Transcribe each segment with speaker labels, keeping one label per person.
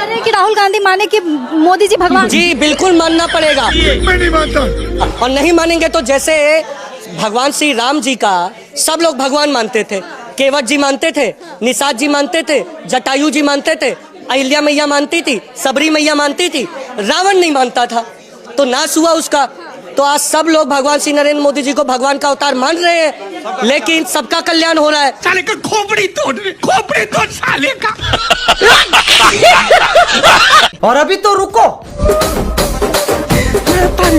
Speaker 1: कह रहे हैं कि राहुल गांधी माने कि मोदी जी भगवान?
Speaker 2: जी बिल्कुल मानना पड़ेगा।
Speaker 3: मैं नहीं मानता।
Speaker 2: और नहीं मानेंगे तो जैसे भगवान श्री राम जी का सब लोग भगवान मानते थे, केवट जी मानते थे, निषाद जी मानते थे, जटायु जी मानते थे, अहिल्या मैया मानती थी, सबरी मैया मानती थी, रावण नहीं मानता था तो नाश हुआ उसका। तो आज सब लोग भगवान श्री नरेंद्र मोदी जी को भगवान का अवतार मान रहे हैं, लेकिन सबका कल्याण हो रहा है।
Speaker 3: साले का खोपड़ी तोड़ साले का।
Speaker 4: और अभी तो रुको,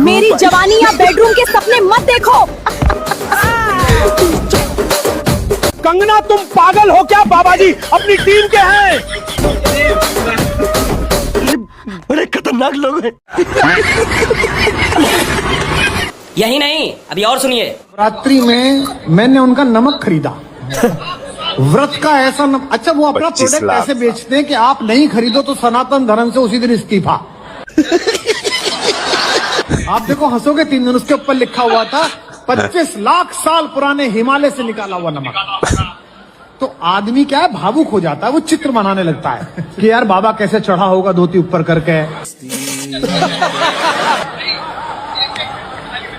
Speaker 1: मेरी जवानी या बेडरूम के सपने मत देखो।
Speaker 5: कंगना तुम पागल हो क्या? बाबा जी अपनी टीम के हैं।
Speaker 4: बड़े खतरनाक लोग हैं।
Speaker 2: यही नहीं, अभी और सुनिए।
Speaker 6: रात्रि में मैंने उनका नमक खरीदा। व्रत का ऐसा अच्छा वो अपना प्रोडक्ट ऐसे बेचते हैं कि आप नहीं खरीदो तो सनातन धर्म से उसी दिन इस्तीफा। आप देखो हंसोगे 3 दिन, उसके ऊपर लिखा हुआ था 25 लाख साल पुराने हिमालय से निकाला हुआ नमक। तो आदमी क्या है, भावुक हो जाता है, वो चित्र बनाने लगता है कि यार बाबा कैसे चढ़ा होगा धोती ऊपर करके,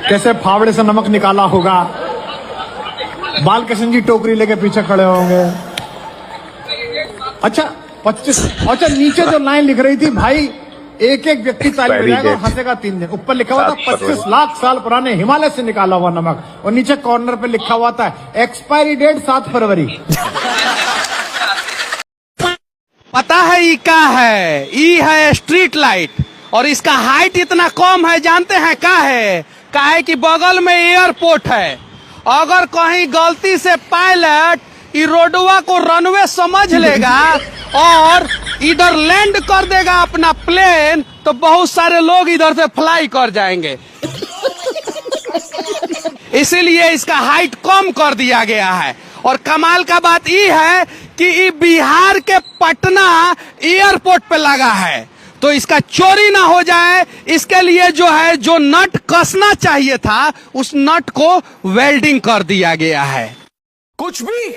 Speaker 6: कैसे फावड़े से नमक निकाला होगा, बालकृष्ण जी टोकरी लेके पीछे खड़े होंगे। अच्छा 25, अच्छा नीचे जो लाइन लिख रही थी, भाई एक एक व्यक्ति ताली बजाएगा और हंसेगा 3 दिन। ऊपर लिखा हुआ था 25 लाख साल पुराने हिमालय से निकाला हुआ नमक, और नीचे कॉर्नर पे लिखा हुआ था एक्सपायरी डेट 7 फरवरी।
Speaker 5: पता है ई क्या है? ई है स्ट्रीट लाइट, और इसका हाइट इतना कम है, जानते हैं क्या है? क्या है कि बगल में एयरपोर्ट है। अगर कहीं गलती से पायलट ई रोडवा को रनवे समझ लेगा और इधर लैंड कर देगा अपना प्लेन, तो बहुत सारे लोग इधर से फ्लाई कर जाएंगे। इसीलिए इसका हाइट कम कर दिया गया है। और कमाल का बात ये है कि ये बिहार के पटना एयरपोर्ट पे लगा है, तो इसका चोरी ना हो जाए इसके लिए जो है, जो नट कसना चाहिए था उस नट को वेल्डिंग कर दिया गया है।
Speaker 4: कुछ भी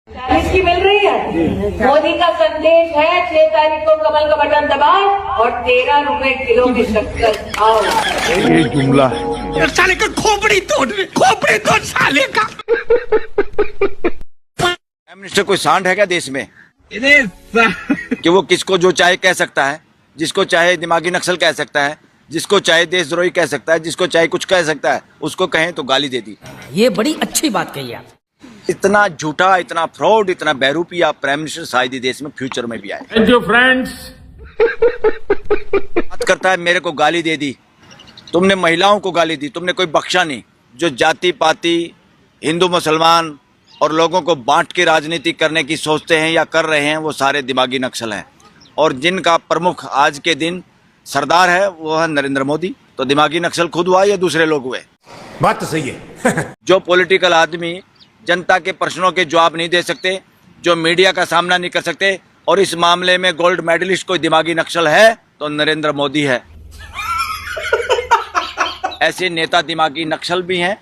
Speaker 7: 40 की मिल रही है। मोदी का संदेश है 6 तारीख को कमल का बटन दबाओ और 13 रुपए किलो की शक्कर खाओ।
Speaker 3: ये जुमला है। साले का खोपड़ी तोड़ साले का।
Speaker 8: प्राइम मिनिस्टर कोई सांड है क्या देश में कि वो किसको जो चाहे कह सकता है, जिसको चाहे दिमागी नक्सल कह सकता है, जिसको चाहे देशद्रोही कह सकता है, जिसको चाहे कुछ कह सकता है, उसको कहें तो गाली दे दी।
Speaker 2: ये बड़ी अच्छी बात कही आप।
Speaker 8: इतना झूठा, इतना फ्रॉड, इतना बहरूपी प्राइम मिनिस्टर शायद ही देश में फ्यूचर में भी आए।
Speaker 5: Thank you friends.
Speaker 8: बात करता है मेरे को गाली दे दी, तुमने महिलाओं को गाली दी, तुमने कोई बख्शा नहीं। जो जाति पाति, हिंदू मुसलमान और लोगों को बांट के राजनीति करने की सोचते हैं या कर रहे हैं, वो सारे दिमागी नक्सल हैं। और जिनका प्रमुख आज के दिन सरदार है वो है नरेंद्र मोदी। तो दिमागी नक्सल खुद हुआ या दूसरे लोग हुए?
Speaker 4: बात तो सही है।
Speaker 8: जो पॉलिटिकल आदमी जनता के प्रश्नों के जवाब नहीं दे सकते, जो मीडिया का सामना नहीं कर सकते, और इस मामले में गोल्ड मेडलिस्ट कोई दिमागी नक्सल है तो नरेंद्र मोदी है। ऐसे नेता दिमागी नक्सल भी हैं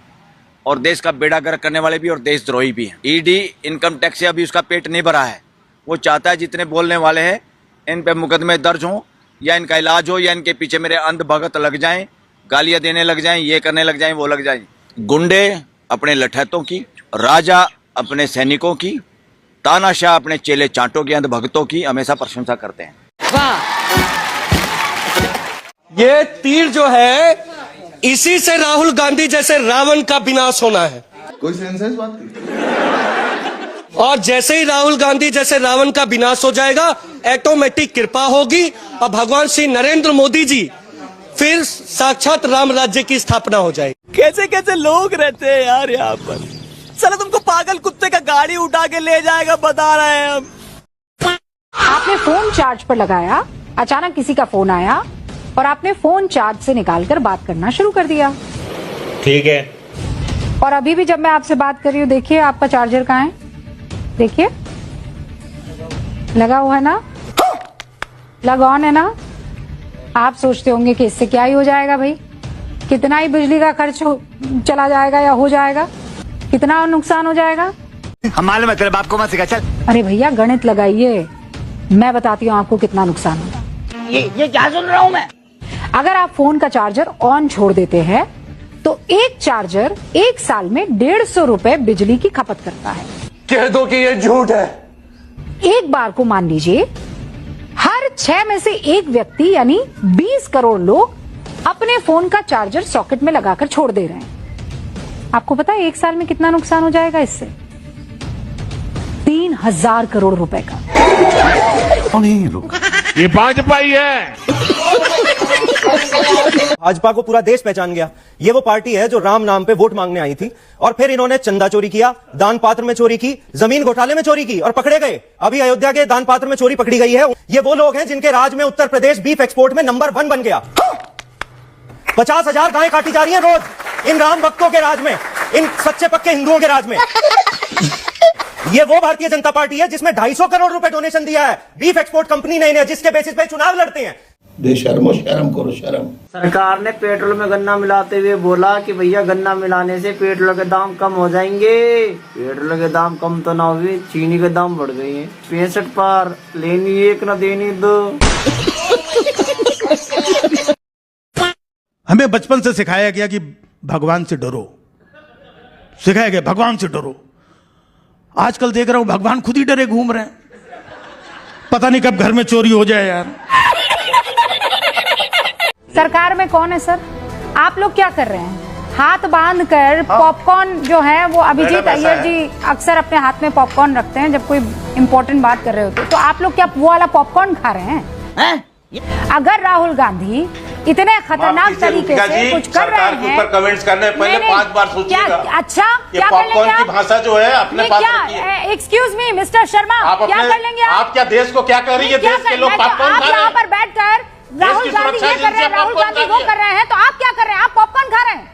Speaker 8: और देश का बेड़ा गर्क करने वाले भी और देशद्रोही भी हैं। ईडी इनकम टैक्स से अभी उसका पेट नहीं भरा है। वो चाहता है जितने बोलने वाले हैं इन पे मुकदमे दर्ज हों, या इनका इलाज हो, या इनके पीछे मेरे अंध भगत लग जाएं, गालियां देने लग जाएं, ये करने लग जाएं, वो लग जाएं। गुंडे अपने लठैतों की, राजा अपने सैनिकों की, तानाशाह अपने चेले चांटों की, अंध भगतों की हमेशा प्रशंसा करते हैं।
Speaker 2: ये तीर जो है इसी से राहुल गांधी जैसे रावण का विनाश होना है।
Speaker 3: कोई सेंस है इस बात की?
Speaker 2: और जैसे ही राहुल गांधी जैसे रावण का विनाश हो जाएगा, ऑटोमेटिक कृपा होगी और भगवान श्री नरेंद्र मोदी जी फिर साक्षात राम राज्य की स्थापना हो जाएगी।
Speaker 4: कैसे कैसे लोग रहते हैं यार यहाँ पर। चलो तुमको पागल कुत्ते का गाड़ी उठा के ले जाएगा, बता रहे हैं हम।
Speaker 9: आपने फोन चार्ज पर लगाया, अचानक किसी का फोन आया और आपने फोन चार्ज से निकालकर बात करना शुरू कर दिया।
Speaker 5: ठीक है।
Speaker 9: और अभी भी जब मैं आपसे बात कर रही हूँ, देखिए आपका चार्जर कहाँ है, देखिए लगा हुआ है ना, लग ऑन है ना। आप सोचते होंगे कि इससे क्या ही हो जाएगा भाई, कितना ही बिजली का खर्च चला जाएगा या हो जाएगा, कितना नुकसान हो जाएगा।
Speaker 4: हम मालूम है तेरे बाप को मत सिखा, चल।
Speaker 9: अरे भैया गणित लगाइए, मैं बताती हूँ आपको कितना नुकसान होगा।
Speaker 4: ये क्या सुन रहा हूँ मैं?
Speaker 9: अगर आप फोन का चार्जर ऑन छोड़ देते हैं तो एक चार्जर 1 साल में 150 रुपए बिजली की खपत करता है।
Speaker 3: कह दो कि ये झूठ है।
Speaker 9: एक बार को मान लीजिए हर 6 में से एक व्यक्ति यानी 20 करोड़ लोग अपने फोन का चार्जर सॉकेट में लगाकर छोड़ दे रहे हैं। आपको पता है 1 साल में कितना नुकसान हो जाएगा इससे? 3000 करोड़ रुपए का।
Speaker 3: ये भाजपा ही है।
Speaker 10: भाजपा को पूरा देश पहचान गया। ये वो पार्टी है जो राम नाम पे वोट मांगने आई थी और फिर इन्होंने चंदा चोरी किया, दान पात्र में चोरी की, जमीन घोटाले में चोरी की और पकड़े गए। अभी अयोध्या के दान पात्र में चोरी पकड़ी गई है। ये वो लोग हैं जिनके राज में उत्तर प्रदेश बीफ एक्सपोर्ट में नंबर 1 बन गया। 50,000 गायें काटी जा रही हैं रोज इन राम भक्तों के राज में, इन सच्चे पक्के हिंदुओं के राज में। ये वो भारतीय जनता पार्टी है जिसमें 250 करोड़ रुपए डोनेशन दिया है बीफ एक्सपोर्ट कंपनी ने इन्हें, जिसके बेसिस पे चुनाव लड़ते हैं।
Speaker 6: बेशर्मो, शर्म करो शर्म।
Speaker 4: सरकार ने पेट्रोल में गन्ना मिलाते हुए बोला कि भैया गन्ना मिलाने से पेट्रोल के दाम कम हो जाएंगे। पेट्रोल के दाम कम तो ना हुए, चीनी के दाम बढ़ गए हैं 65 पार। लेनी एक ना देनी दो।
Speaker 3: हमें बचपन से सिखाया गया कि भगवान से डरो, सिखाया गया भगवान से डरो। आजकल देख रहा हूं भगवान खुद ही डरे घूम रहे हैं। पता नहीं कब घर में चोरी हो जाए यार।
Speaker 9: सरकार में कौन है सर? आप लोग क्या कर रहे हैं? हाथ बांध कर पॉपकॉर्न जो है वो अभिजीत अय्यर जी अक्सर अपने हाथ में पॉपकॉर्न रखते हैं जब कोई इंपॉर्टेंट बात कर रहे होते, तो आप लोग क्या वो वाला पॉपकॉर्न खा रहे हैं? अगर राहुल गांधी इतने खतरनाक तरीके से कुछ कर रहे हैं,
Speaker 3: ऊपर कमेंट्स करने पहले 5 बार सोचिएगा।
Speaker 9: अच्छा
Speaker 3: ये पॉपकॉर्न की भाषा जो है अपने पास रखिए।
Speaker 9: एक्सक्यूज मी मिस्टर शर्मा, क्या कर लेंगे
Speaker 3: आप क्या देश को क्या कर रही है? देश के लोग पॉपकॉर्न खा रहे हैं।
Speaker 9: यहाँ पर बैठकर राहुल गांधी ये कर रहे हैं, राहुल गांधी वो कर रहे हैं, तो आप क्या कर रहे हैं? आप पॉपकॉर्न खा रहे हैं।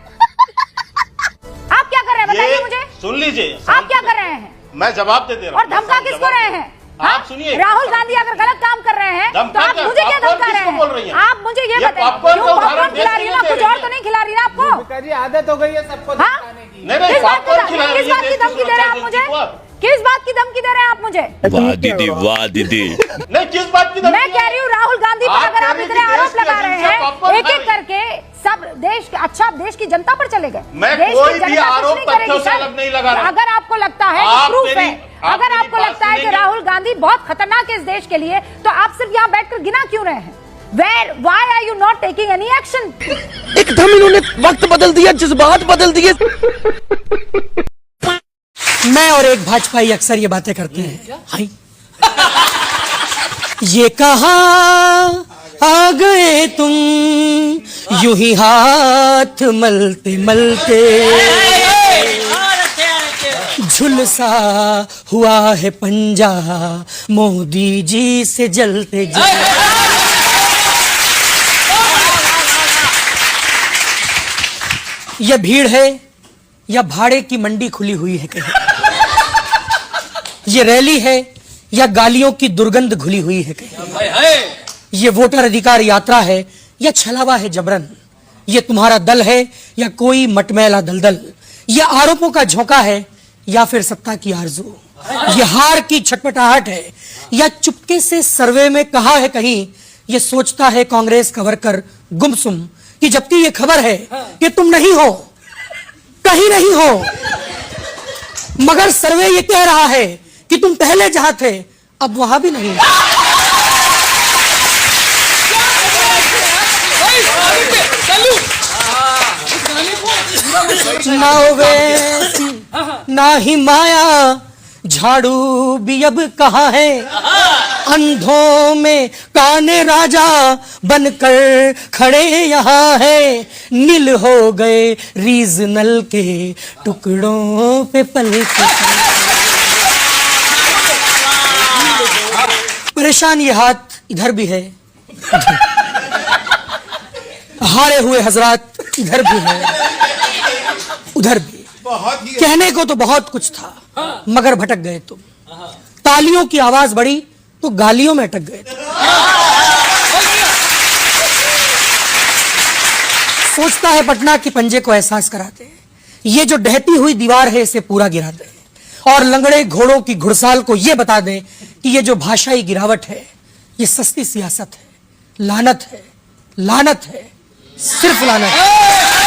Speaker 9: आप क्या कर रहे हैं बताइए मुझे।
Speaker 3: सुन लीजिए,
Speaker 9: आप क्या कर रहे हैं?
Speaker 3: मैं जवाब दे रहा हूँ।
Speaker 9: और धमका किसको रहे हैं?
Speaker 3: आप सुनिए,
Speaker 9: राहुल गांधी अगर गलत काम कर रहे हैं तो आप मुझे क्या धमका रहे हैं? आप मुझे ये बताइए, पॉपकॉर्न खिला रही है, कुछ और तो नहीं खिला रही ना आपको?
Speaker 4: आदत हो गई है सबको।
Speaker 3: नहीं,
Speaker 9: किस बात की धमकी दे रहे हैं आप मुझे? किस बात की धमकी दे रहे हैं आप मुझे?
Speaker 3: वाह दीदी, वाह दीदी। नहीं, किस बात की धमकी?
Speaker 9: मैं कह रही हूँ राहुल गांधी पर अगर आप इतने आरोप लगा रहे हैं, एक एक करके सब देश, अच्छा देश की जनता पर चले गए।
Speaker 3: मैं कोई भी आरोप तथ्यों से अलग नहीं लगा रहा।
Speaker 9: अगर आपको लगता है प्रूफ है, अगर आपको लगता है कि राहुल गांधी बहुत खतरनाक है इस देश के लिए, तो आप सिर्फ यहाँ बैठकर गिना क्यों रहे हैं? Why are you not taking any action?
Speaker 4: एकदम इन्होंने वक्त बदल दिया, जज्बात बदल दिए।
Speaker 2: मैं और एक भाजपाई अक्सर ये बातें करते हैं। हाय ये कहा आ गए तुम यूं ही हाथ मलते मलते, झुलसा हुआ है पंजा मोदी जी से जलते जलते। यह भीड़ है या भाड़े की मंडी खुली हुई है कहीं? ये रैली है या गालियों की दुर्गंध घुली हुई है कहीं? ये वोटर अधिकार यात्रा है या छलावा है जबरन? ये तुम्हारा दल है या कोई मटमैला दलदल? ये आरोपों का झोंका है या फिर सत्ता की आरजू? ये हार की छटपटाहट है या चुपके से सर्वे में कहा है कहीं? ये सोचता है कांग्रेस का वर्कर गुमसुम कि जबकि ये खबर है कि तुम नहीं हो, कहीं नहीं हो, मगर सर्वे ये कह रहा है कि तुम पहले जहां थे अब वहां भी नहीं। ना वैसी ना ही माया, झाड़ू भी अब कहाँ है? अंधों में काने राजा बनकर खड़े यहाँ है। नील हो गए रीजनल के टुकड़ों पे पलके। परेशान ये हाथ इधर भी है, हारे हुए हजरात इधर भी है, उधर भी। कहने को तो बहुत कुछ था मगर भटक गए तुम। तालियों की आवाज बढ़ी तो गालियों में अटक गए तुम। सोचता है पटना के पंजे को एहसास कराते हैं, ये जो ढहती हुई दीवार है इसे पूरा गिरा दें और लंगड़े घोड़ों की घुड़साल को ये बता दें
Speaker 11: कि ये जो भाषाई गिरावट है ये सस्ती सियासत है, लानत है, लानत है, सिर्फ लानत है।